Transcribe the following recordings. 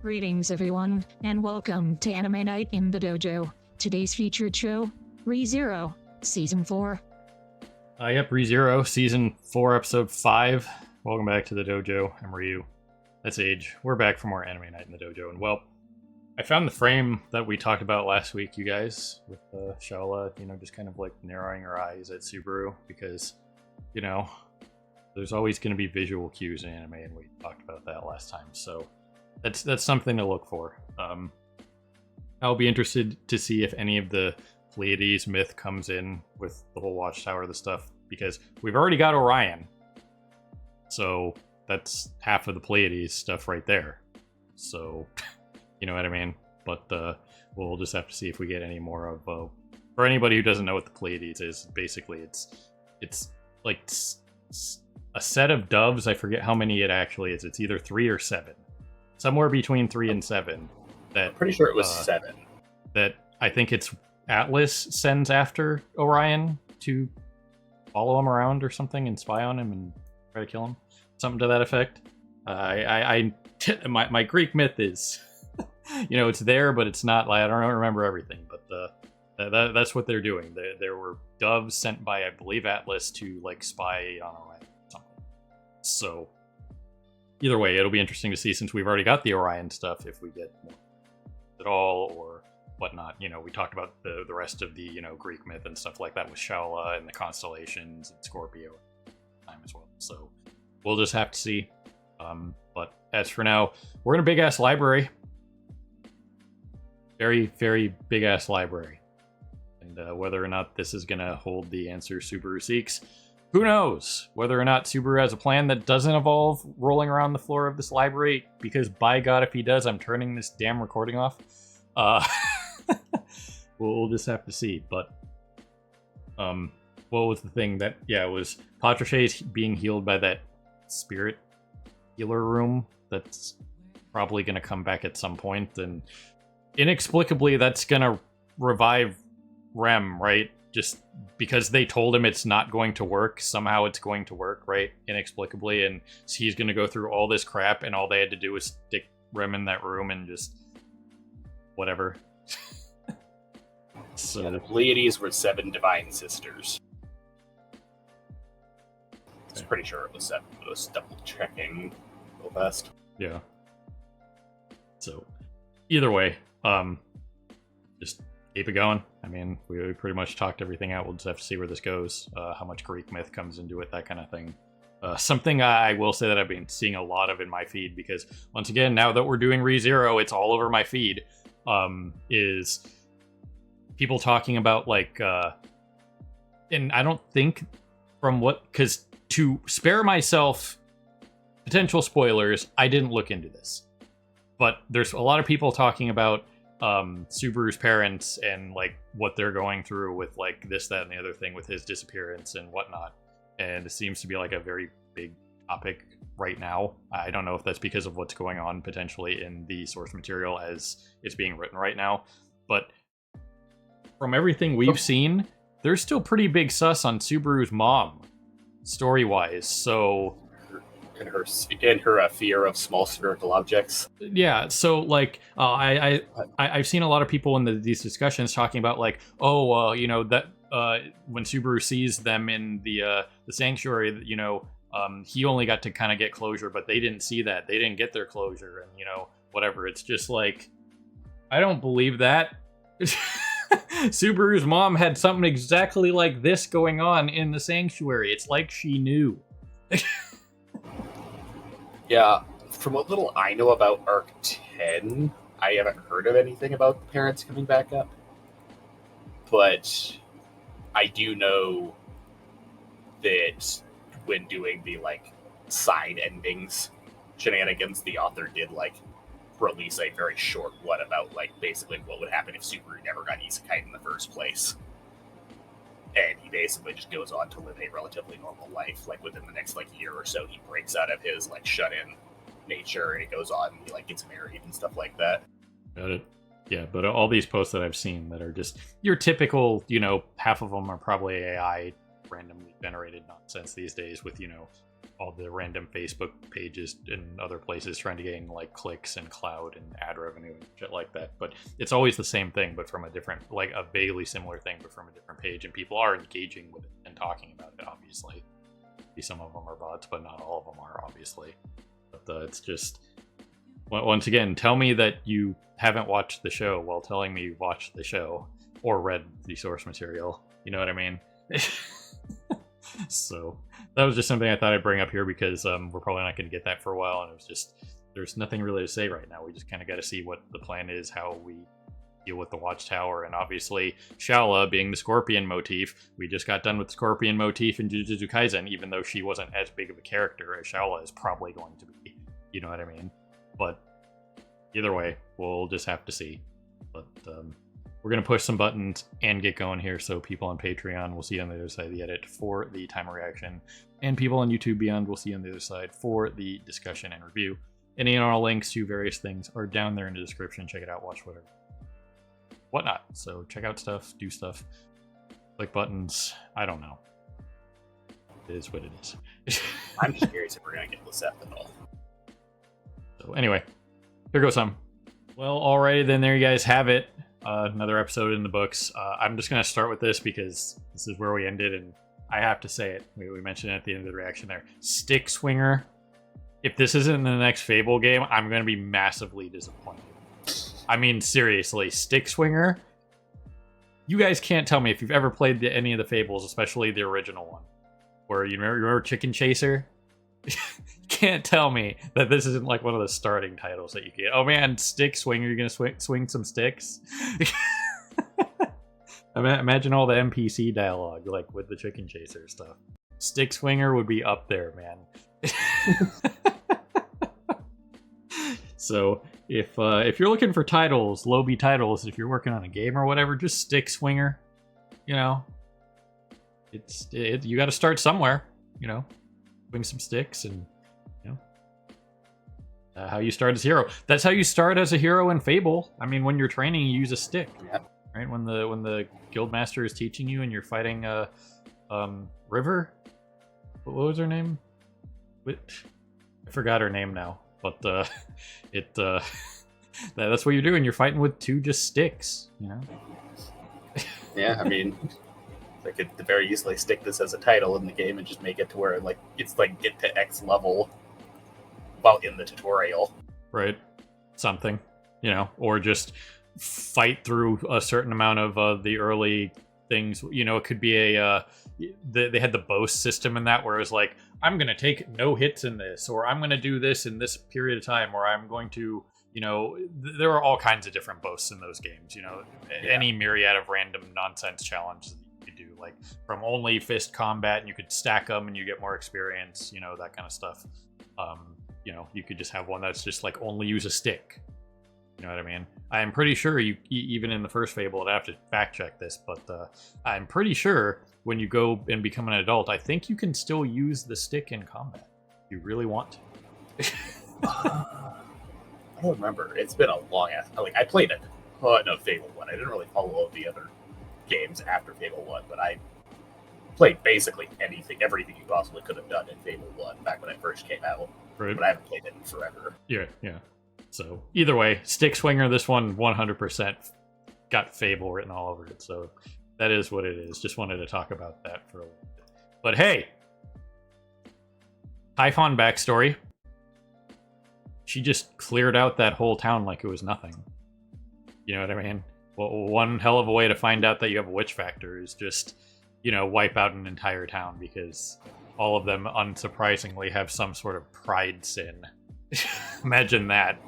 Greetings, everyone, and welcome to Anime Night in the Dojo. Today's featured show, ReZero, Season 4. Yep, ReZero, Season 4, Episode 5. Welcome back to the dojo. I'm Ryu. That's Age. We're back for more Anime Night in the Dojo. And, well, I found the frame that we talked about last week, you guys, with Shaola, just kind of like narrowing her eyes at Subaru, because, there's always going to be visual cues in anime, and we talked about that last time, so that's something to look for. I'll be interested to see if any of the Pleiades myth comes in with the whole Watchtower, the stuff, because we've already got Orion, so that's half of the Pleiades stuff right there. So, you know what I mean? But we'll just have to see if we get any more of. For anybody who doesn't know what the Pleiades is, basically it's like a set of doves. I forget how many it actually is. It's either 3 or 7, somewhere between 3 and 7. That pretty sure it was 7. That I think it's Atlas sends after Orion to follow him around or something and spy on him and try to kill him, something to that effect. My Greek myth is, it's there, but it's not. I don't remember everything, but that's what they're doing. There were doves sent by, I believe, Atlas to spy on Orion or something. So either way, it'll be interesting to see, since we've already got the Orion stuff, if we get more at all or whatnot. We talked about the rest of the Greek myth and stuff like that with Shaola and the constellations and Scorpio time as well. So we'll just have to see. But as for now, we're in a big ass library. Very, very big ass library. And whether or not this is gonna hold the answer Subaru seeks, who knows? Whether or not Subaru has a plan that doesn't involve rolling around the floor of this library, because by God, if he does, I'm turning this damn recording off. We'll just have to see. But what was the thing that it was Patrochet being healed by that spirit healer room that's probably gonna come back at some point, and inexplicably that's gonna revive Rem, right? Just because they told him it's not going to work, somehow it's going to work, right? Inexplicably, and he's going to go through all this crap, and all they had to do was stick Rem in that room and just whatever. So the Pleiades were 7 divine sisters. I was pretty sure it was 7. It was double checking real fast. Yeah. So either way, just keep it going. I mean, we pretty much talked everything out. We'll just have to see where this goes, how much Greek myth comes into it, that kind of thing. Something I will say that I've been seeing a lot of in my feed, because once again, now that we're doing ReZero, it's all over my feed, is people talking about and I don't think because to spare myself potential spoilers, I didn't look into this, but there's a lot of people talking about Subaru's parents and what they're going through with this, that, and the other thing with his disappearance and whatnot. And it seems to be a very big topic right now. I don't know if that's because of what's going on potentially in the source material as it's being written right now, but from everything we've seen, there's still pretty big sus on Subaru's mom, story-wise. So and her fear of small spherical objects. Yeah, so I've seen a lot of people in these discussions talking about that when Subaru sees them in the sanctuary, he only got to kind of get closure, but they didn't see that. They didn't get their closure, and whatever. It's just I don't believe that. Subaru's mom had something exactly like this going on in the sanctuary. It's like she knew. Yeah, from what little I know about Arc 10, I haven't heard of anything about the parents coming back up. But I do know that when doing the side endings shenanigans, the author did release a very short one about basically what would happen if Subaru never got isekai in the first place. And he basically just goes on to live a relatively normal life. Within the next year or so, he breaks out of his shut-in nature, and he goes on and he gets married and stuff like that. Got it. Yeah, but all these posts that I've seen that are just your typical, half of them are probably AI randomly generated nonsense these days with all the random Facebook pages and other places trying to gain like clicks and cloud and ad revenue and shit like that. But it's always the same thing, but from a different, like a vaguely similar thing, but from a different page. And people are engaging with it and talking about it, obviously. Some of them are bots, but not all of them are, obviously. But it's just, once again, tell me that you haven't watched the show while telling me you watched the show or read the source material. You know what I mean? So that was just something I thought I'd bring up here because we're probably not going to get that for a while, and it was just, there's nothing really to say right now. We just kind of got to see what the plan is, how we deal with the Watchtower, and obviously Shala being the Scorpion motif. We just got done with the Scorpion motif in Jujutsu Kaisen, even though she wasn't as big of a character as Shala is probably going to be. You know what I mean? But either way, we'll just have to see. But we're going to push some buttons and get going here, so people on Patreon will see on the other side of the edit for the time reaction, and people on YouTube Beyond will see on the other side for the discussion and review. Any and all links to various things are down there in the description. Check it out, watch whatnot. So check out stuff, do stuff, click buttons. I don't know. It is what it is. I'm just curious if we're going to get Lisette at all. So anyway, here goes some. Well, alrighty then, there you guys have it. Another episode in the books. I'm just going to start with this because this is where we ended, and I have to say it. We mentioned it at the end of the reaction there. Stick Swinger. If this isn't in the next Fable game, I'm going to be massively disappointed. I mean, seriously, Stick Swinger? You guys can't tell me if you've ever played any of the Fables, especially the original one, where you remember Chicken Chaser? You can't tell me that this isn't like one of the starting titles that you get. Oh man, Stick Swinger, you're gonna swing some sticks? Imagine all the NPC dialogue, like with the Chicken Chaser stuff. Stick Swinger would be up there, man. So if you're looking for titles, Lobby titles, if you're working on a game or whatever, just Stick Swinger. You know, you got to start somewhere. You know, swing some sticks, and you know how you start as a hero. That's how you start as a hero in Fable. I mean, when you're training, you use a stick, right? When the guild master is teaching you, and you're fighting River. What was her name? I forgot her name now. But that's what you're doing. You're fighting with two just sticks, you know? Yeah, I mean, they could very easily stick this as a title in the game and just make it to where like it's like get to X level while in the tutorial. Right. Something, you know, or just fight through a certain amount of the early things. You know, it could be they had the boast system in that where it was like, I'm going to take no hits in this, or I'm going to do this in this period of time, or I'm going to, you know, there are all kinds of different boasts in those games, you know, any myriad of random nonsense challenges that you could do, like from only fist combat, and you could stack them and you get more experience, you know, that kind of stuff. You know, you could just have one that's just like only use a stick. You know what I mean? I'm pretty sure you, even in the first Fable, I'd have to fact check this, but I'm pretty sure when you go and become an adult, I think you can still use the stick in combat. If you really want to. I don't remember. It's been a long ass. Like I played a ton of Fable 1. I didn't really follow all the other games after Fable 1, but I played basically everything you possibly could have done in Fable 1 back when it first came out. Right. But I haven't played it in forever. Yeah. So either way, Stick Swinger, this one 100% got Fable written all over it. So that is what it is. Just wanted to talk about that for a little bit. But hey, Typhon backstory. She just cleared out that whole town like it was nothing. You know what I mean? Well, one hell of a way to find out that you have a witch factor is just, you know, wipe out an entire town, because all of them, unsurprisingly, have some sort of pride sin. Imagine that.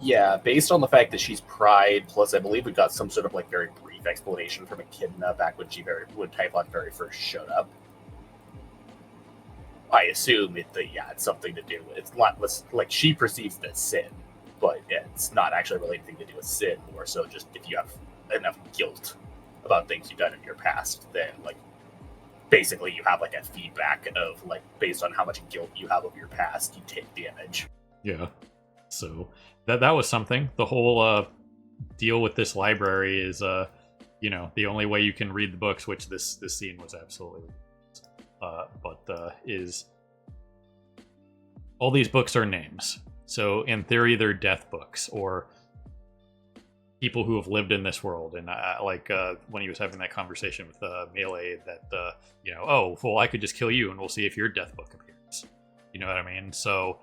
Yeah, based on the fact that she's Pride, plus I believe we got some sort of like very brief explanation from Echidna back when Typhon very first showed up. I assume it's something to do. It's not like she perceives it as sin, but it's not actually really anything to do with sin. More so, just if you have enough guilt about things you've done in your past, then like basically you have like a feedback of like based on how much guilt you have of your past, you take damage. Yeah. So that was something. The whole deal with this library is you know, the only way you can read the books, which this scene was absolutely is all these books are names. So in theory, they're death books or people who have lived in this world. And when he was having that conversation with Melee, that oh, well, I could just kill you and we'll see if your death book appears. You know what I mean? So,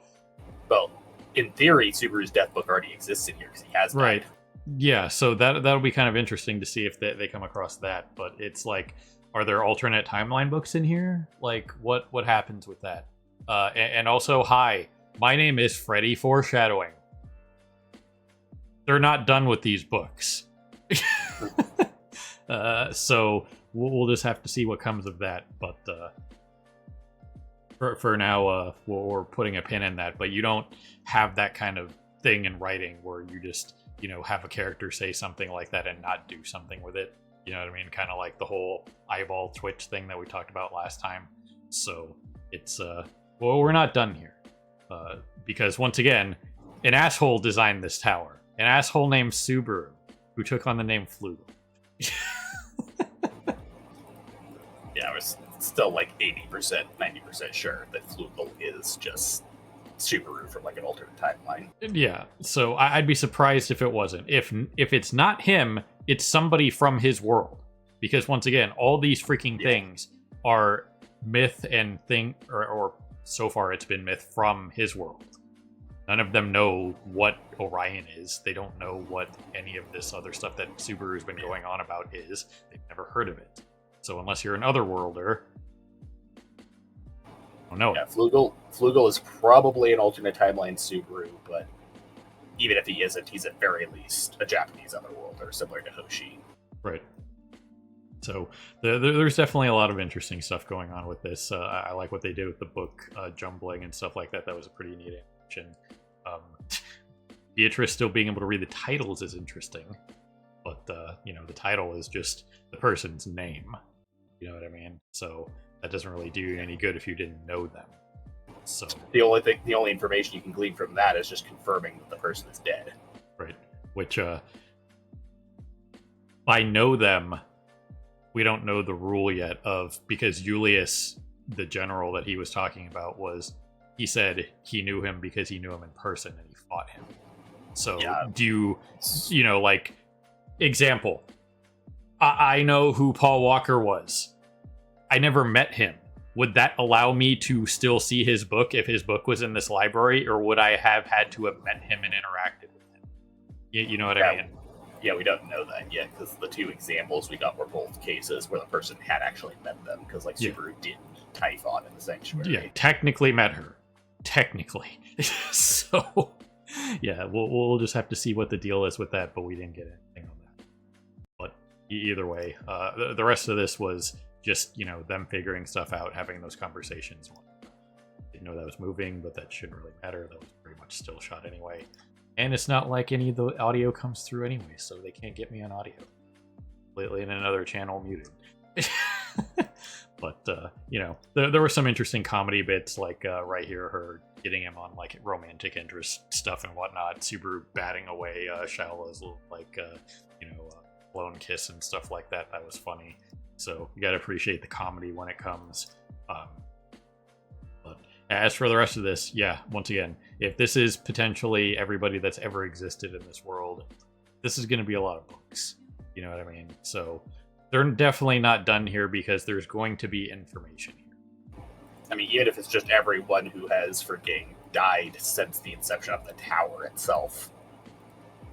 well, in theory, Subaru's death book already exists in here because he has died. Right. Yeah, so that'll be kind of interesting to see if they come across that. But it's like, are there alternate timeline books in here? Like, what happens with that? And also, hi, my name is Freddy Foreshadowing. They're not done with these books. So we'll just have to see what comes of that. But for now, we're putting a pin in that. But you don't have that kind of thing in writing where you just, have a character say something like that and not do something with it. You know what I mean? Kind of like the whole eyeball twitch thing that we talked about last time. So it's, we're not done here. Because once again, an asshole designed this tower. An asshole named Subaru, who took on the name Flugel. Yeah, I was still like 80%, 90% sure that Flugel is just Subaru from like an alternate timeline. Yeah, so I'd be surprised if it wasn't. If it's not him, it's somebody from his world. Because once again, all these freaking things are myth and or so far it's been myth from his world. None of them know what Orion is. They don't know what any of this other stuff that Subaru's been going on about is. They've never heard of it. So unless you're an otherworlder, I don't know. Yeah, Flugel is probably an alternate timeline Subaru, but even if he isn't, he's at very least a Japanese otherworlder, similar to Hoshi. Right. So there's definitely a lot of interesting stuff going on with this. I like what they did with the book jumbling and stuff like that. That was a pretty neat animation. Beatrice still being able to read the titles is interesting, but the title is just the person's name. You know what I mean? So that doesn't really do you any good if you didn't know them. So the only information you can glean from that is just confirming that the person is dead. Right. Which by know them, we don't know the rule yet because Julius, the general that he was talking about, he said he knew him because he knew him in person and he fought him. So do you, like, example, I know who Paul Walker was. I never met him. Would that allow me to still see his book if his book was in this library, or would I have had to have met him and interacted with him? You know what I mean? Yeah, we don't know that yet because the two examples we got were both cases where the person had actually met them because, like, Subaru did meet Typhon in the sanctuary. Yeah, technically met her. Technically. So, yeah, we'll just have to see what the deal is with that, but we didn't get anything on that. But either way, the rest of this was just, them figuring stuff out, having those conversations. Didn't know that was moving, but that shouldn't really matter. That was pretty much still shot anyway. And it's not like any of the audio comes through anyway, so they can't get me on audio. Lately in another channel muted. But, there were some interesting comedy bits, like right here, her getting him on, like, romantic interest stuff and whatnot. Subaru batting away Shila's little, like, blown kiss and stuff like that. That was funny. So you gotta appreciate the comedy when it comes. But as for the rest of this, yeah, once again, if this is potentially everybody that's ever existed in this world, this is going to be a lot of books. You know what I mean? So they're definitely not done here because there's going to be information here. I mean, even if it's just everyone who has freaking died since the inception of the tower itself,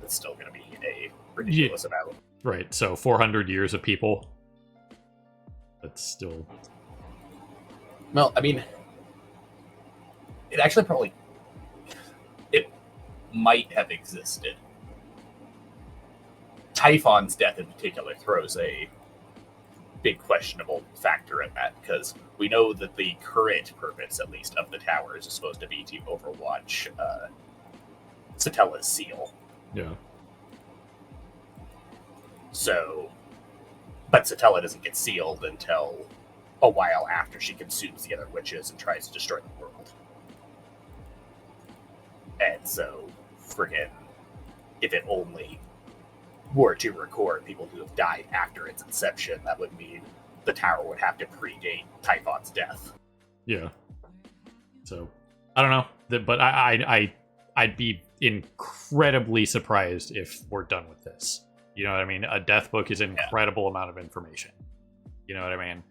it's still going to be a ridiculous amount. Right, so 400 years of people. That's still... Well, I mean, it actually probably... It might have existed. Typhon's death in particular throws a big questionable factor in that, because we know that the current purpose, at least, of the towers is supposed to be to overwatch Satella's seal. Yeah. So, but Satella doesn't get sealed until a while after she consumes the other witches and tries to destroy the world. And so, friggin', if it only were to record people who have died after its inception, that would mean the tower would have to predate Typhon's death. Yeah. So, I don't know, but I'd be incredibly surprised if we're done with this. You know what I mean? A death book is an incredible amount of information. You know what I mean?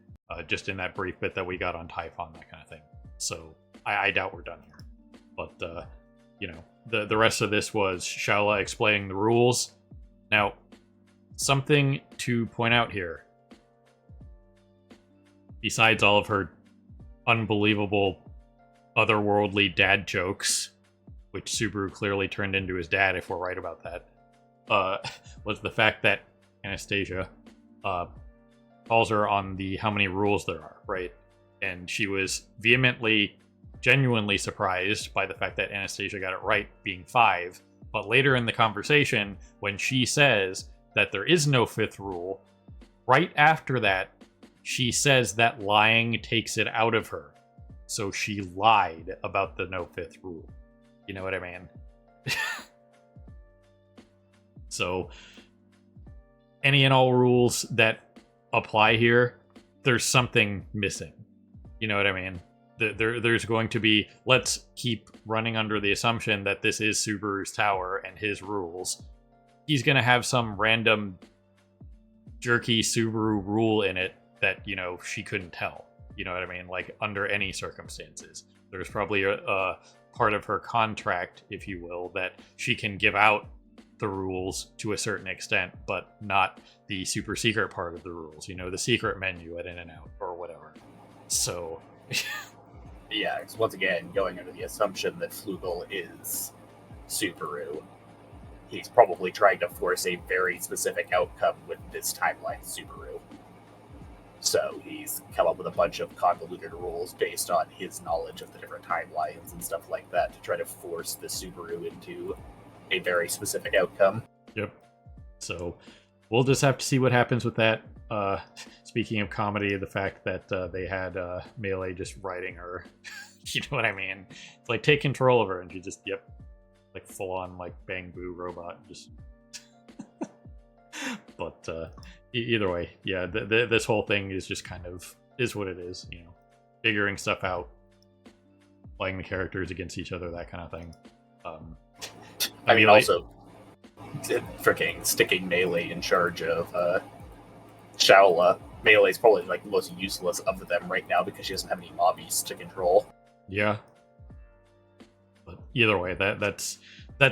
Just in that brief bit that we got on Typhon, that kind of thing. So I doubt we're done here. But you know, the rest of this was Shaola explaining the rules. Now, something to point out here. Besides all of her unbelievable otherworldly dad jokes, which Subaru clearly turned into his dad, if we're right about that, was the fact that Anastasia calls her on the how many rules there are, right? And she was vehemently, genuinely surprised by the fact that Anastasia got it right, being 5. But later in the conversation, when she says that there is no 5th rule, right after that, she says that lying takes it out of her. So she lied about the no 5th rule. You know what I mean? So, any and all rules that apply here, there's something missing. You know what I mean? There's going to be, let's keep running under the assumption that this is Subaru's tower and his rules. He's going to have some random jerky Subaru rule in it that, you know, she couldn't tell. You know what I mean? Like, under any circumstances. There's probably a part of her contract, if you will, that she can give out the rules to a certain extent, but not the super secret part of the rules. You know, the secret menu at In-N-Out or whatever. So... Yeah, because once again, going under the assumption that Flugel is Subaru, he's probably trying to force a very specific outcome with this timeline Subaru. So he's come up with a bunch of convoluted rules based on his knowledge of the different timelines and stuff like that to try to force the Subaru into a very specific outcome. Yep. So we'll just have to see what happens with that. Speaking of comedy, the fact that they had Melee just writing her, you know what I mean? It's like, take control of her, and she just, yep, like full on like bang boo robot, just. But either way, yeah, this whole thing is just kind of is what it is, you know, figuring stuff out, playing the characters against each other, that kind of thing. I mean, also, freaking sticking Melee in charge of Shaola. Melee's probably like the most useless of them right now because she doesn't have any mobbies to control. Yeah. But either way, that's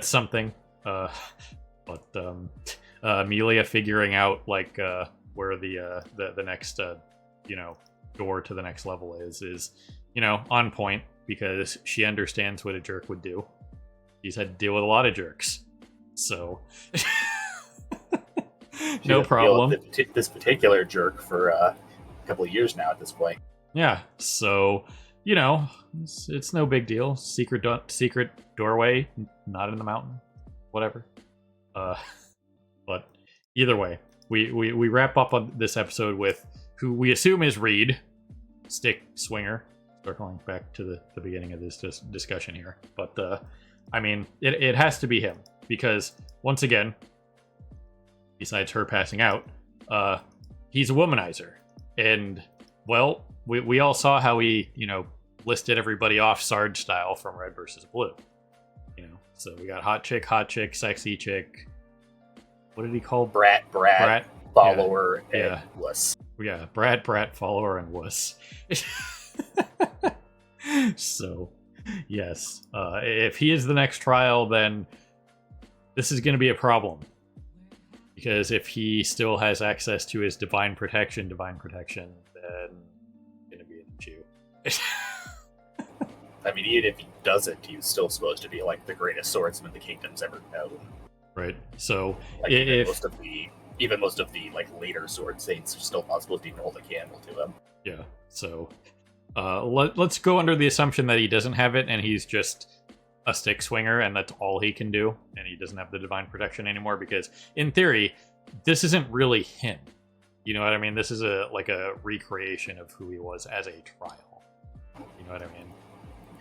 something. But Amelia figuring out like where the next you know, door to the next level is you know, on point because she understands what a jerk would do. She's had to deal with a lot of jerks, so no problem. This particular jerk for a couple of years now at this point. Yeah, so you know, it's no big deal. Secret doorway, not in the mountain, whatever. But either way, we wrap up on this episode with who we assume is Reed, stick swinger. Circling back to the beginning of this discussion here, but I mean, it has to be him because once again, besides her passing out, he's a womanizer, and well, we all saw how he, you know, listed everybody off Sarge style from Red versus Blue. You know, so we got hot chick, sexy chick. What did he call Brat, follower, yeah. and wuss. Yeah, Brat, follower, and wuss. So, yes, if he is the next trial, then this is going to be a problem. Because if he still has access to his divine protection, then it's going to be an issue. I mean, even if he doesn't, he's still supposed to be like the greatest swordsman the kingdom's ever known. Right. So like, even most of the like later sword saints are still not supposed to even hold a candle to him. Yeah. So let's go under the assumption that he doesn't have it and he's just a stick swinger and that's all he can do and he doesn't have the divine protection anymore, because in theory this isn't really him. You know what I mean? This is a recreation of who he was as a trial. You know what I mean?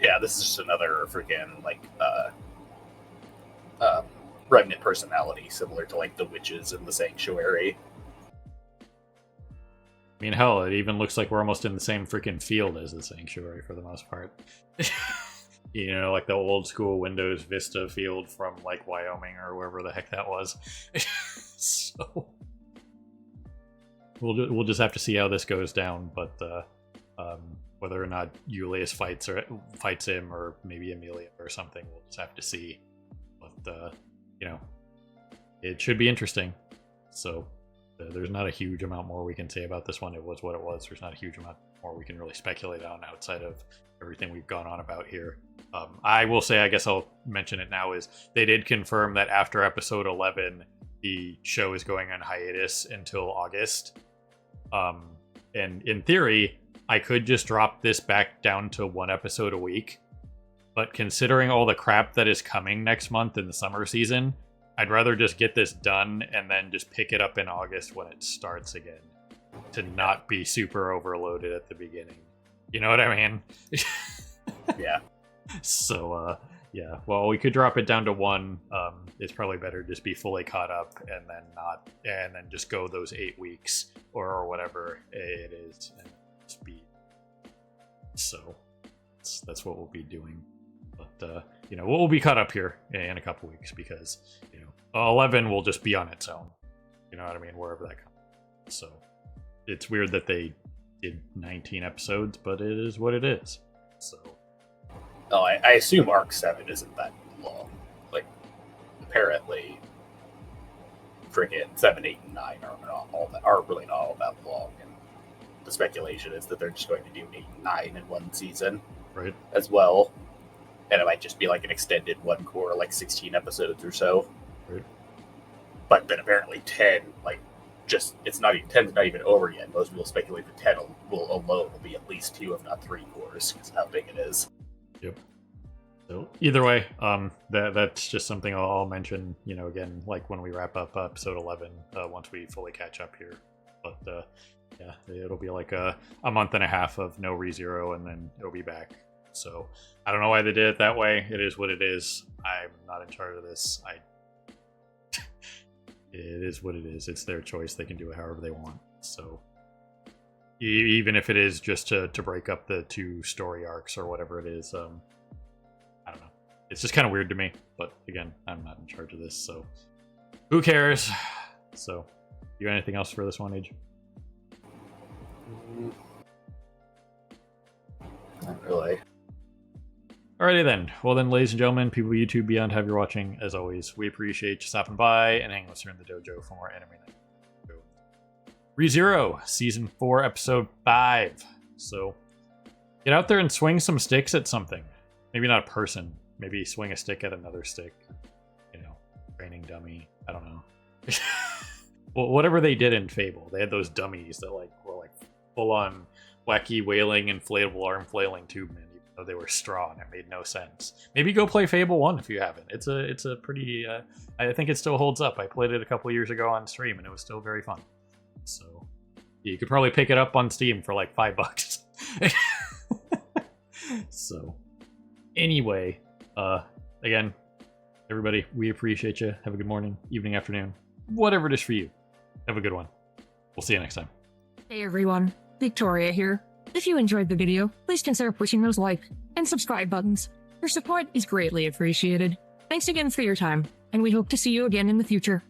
Yeah, this is just another freaking like remnant personality, similar to like the witches in the Sanctuary. I mean, hell, it even looks like we're almost in the same freaking field as the Sanctuary for the most part. You know, like the old school Windows Vista field from like Wyoming or wherever the heck that was. So we'll just have to see how this goes down, but whether or not Julius fights him, or maybe Amelia or something, we'll just have to see. But you know, it should be interesting. So there's not a huge amount more we can say about this one. It was what it was. There's not a huge amount more we can really speculate on outside of everything we've gone on about here. I will say, I guess I'll mention it now, is they did confirm that after episode 11, the show is going on hiatus until August. And in theory, I could just drop this back down to 1 episode a week. But considering all the crap that is coming next month in the summer season, I'd rather just get this done and then just pick it up in August when it starts again, to not be super overloaded at the beginning. You know what I mean? Yeah. So, yeah. Well, we could drop it down to 1. It's probably better just be fully caught up and then just go those 8 weeks or whatever it is and speed. So that's what we'll be doing. But you know, we'll be caught up here in a couple weeks because, you know, 11 will just be on its own. You know what I mean? Wherever that comes. So it's weird that they did 19 episodes, but it is what it is. So. Oh, I assume Arc 7 isn't that long. Like, apparently, friggin' 7, 8, and 9 are really not all that long. And the speculation is that they're just going to do 8 and 9 in one season, right, as well. And it might just be like an extended one core, like 16 episodes or so. right. But then apparently 10, like, just, it's not even, 10's not even over yet. Most people speculate that 10 will be at least 2, if not 3 cores, because of how big it is. Yep. So either way, that's just something I'll mention, you know, again, like when we wrap up episode 11, once we fully catch up here. But yeah, it'll be like a month and a half of no ReZero, and then it'll be back. So I don't know why they did it that way. It is what it is. I'm not in charge of this. It is what it is. It's their choice. They can do it however they want. So even if it is just to break up the 2 story arcs or whatever it is, I don't know. It's just kind of weird to me. But again, I'm not in charge of this, so who cares? So, you got anything else for this one, Age? Not really. Alrighty then. Well then, ladies and gentlemen, people of YouTube beyond, have you watching. As always, we appreciate you stopping by and hanging with us here in the dojo for more Anime Night. ReZero, Season 4, Episode 5. So, get out there and swing some sticks at something. Maybe not a person. Maybe swing a stick at another stick. You know, training dummy. I don't know. Well, whatever they did in Fable. They had those dummies that were full-on wacky wailing inflatable arm flailing tube men, even though they were straw and it made no sense. Maybe go play Fable 1 if you haven't. It's a pretty... I think it still holds up. I played it a couple years ago on stream and it was still very fun. So you could probably pick it up on Steam for like $5. So anyway, again, everybody, we appreciate you. Have a good morning, evening, afternoon, whatever it is for you. Have a good one. We'll see you next time. Hey everyone, Victoria here. If you enjoyed the video, please consider pushing those like and subscribe buttons. Your support is greatly appreciated. Thanks again for your time, and we hope to see you again in the future.